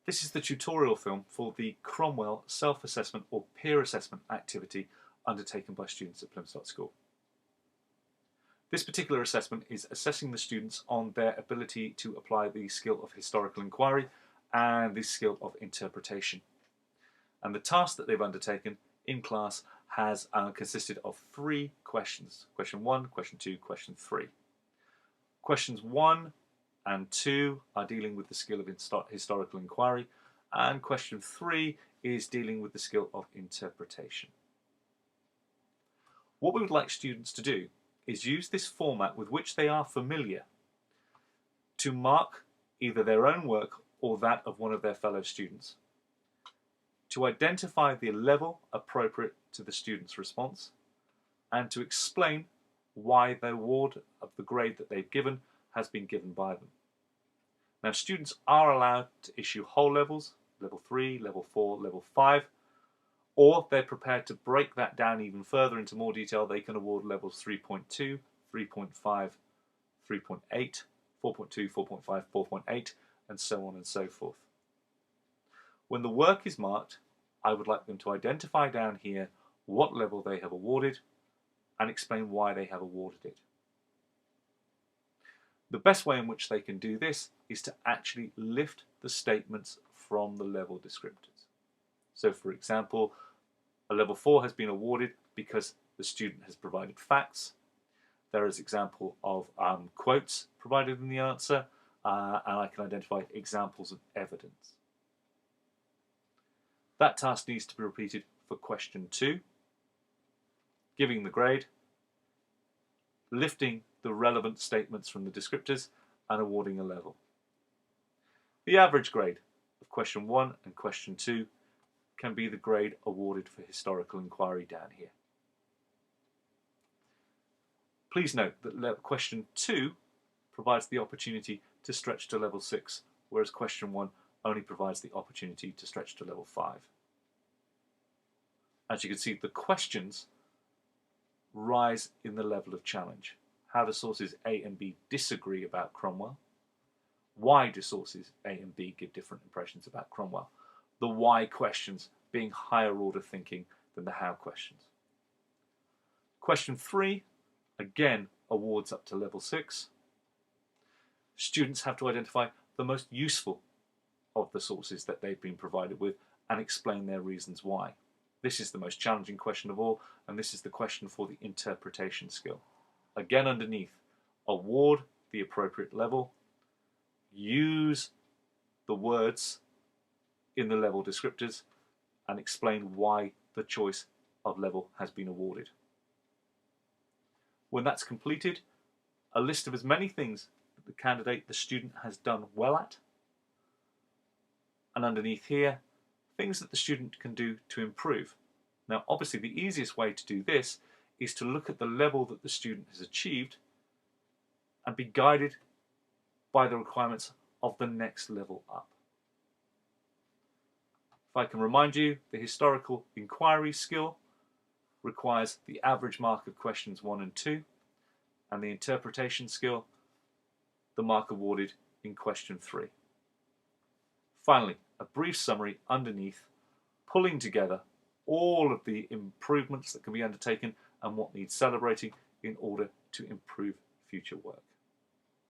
This is the tutorial film for the Cromwell self-assessment or peer assessment activity undertaken by students at Plymouth School. This particular assessment is assessing the students on their ability to apply the skill of historical inquiry and the skill of interpretation. And the task that they've undertaken in class has consisted of 3 questions. Question 1, question 2, question 3. Questions 1 and 2 are dealing with the skill of historical inquiry, and question 3 is dealing with the skill of interpretation. What we would like students to do is use this format with which they are familiar to mark either their own work or that of one of their fellow students, to identify the level appropriate to the student's response, and to explain why the award of the grade that they've given has been given by them. Now, students are allowed to issue whole levels, level 3, level 4, level 5, or they're prepared to break that down even further into more detail. They can award levels 3.2, 3.5, 3.8, 4.2, 4.5, 4.8, and so on and so forth. When the work is marked, I would like them to identify down here what level they have awarded and explain why they have awarded it. The best way in which they can do this is to actually lift the statements from the level descriptors. So, for example, a level 4 has been awarded because the student has provided facts. There is example of quotes provided in the answer, and I can identify examples of evidence. That task needs to be repeated for question 2, giving the grade, lifting the relevant statements from the descriptors, and awarding a level. The average grade of question 1 and question 2 can be the grade awarded for historical inquiry down here. Please note that question 2 provides the opportunity to stretch to level 6, whereas question 1 only provides the opportunity to stretch to level 5. As you can see, the questions rise in the level of challenge. How do sources A and B disagree about Cromwell? Why do sources A and B give different impressions about Cromwell? The why questions being higher order thinking than the how questions. Question 3, again, awards up to level 6. Students have to identify the most useful of the sources that they've been provided with and explain their reasons why. This is the most challenging question of all, and this is the question for the interpretation skill. Again, underneath, award the appropriate level, use the words in the level descriptors, and explain why the choice of level has been awarded. When that's completed, a list of as many things that the candidate, the student, has done well at, and underneath here, things that the student can do to improve. Now, obviously, the easiest way to do this is to look at the level that the student has achieved and be guided by the requirements of the next level up. If I can remind you, the historical inquiry skill requires the average mark of questions 1 and 2, and the interpretation skill, the mark awarded in question 3. Finally, a brief summary underneath, pulling together all of the improvements that can be undertaken and what needs celebrating in order to improve future work.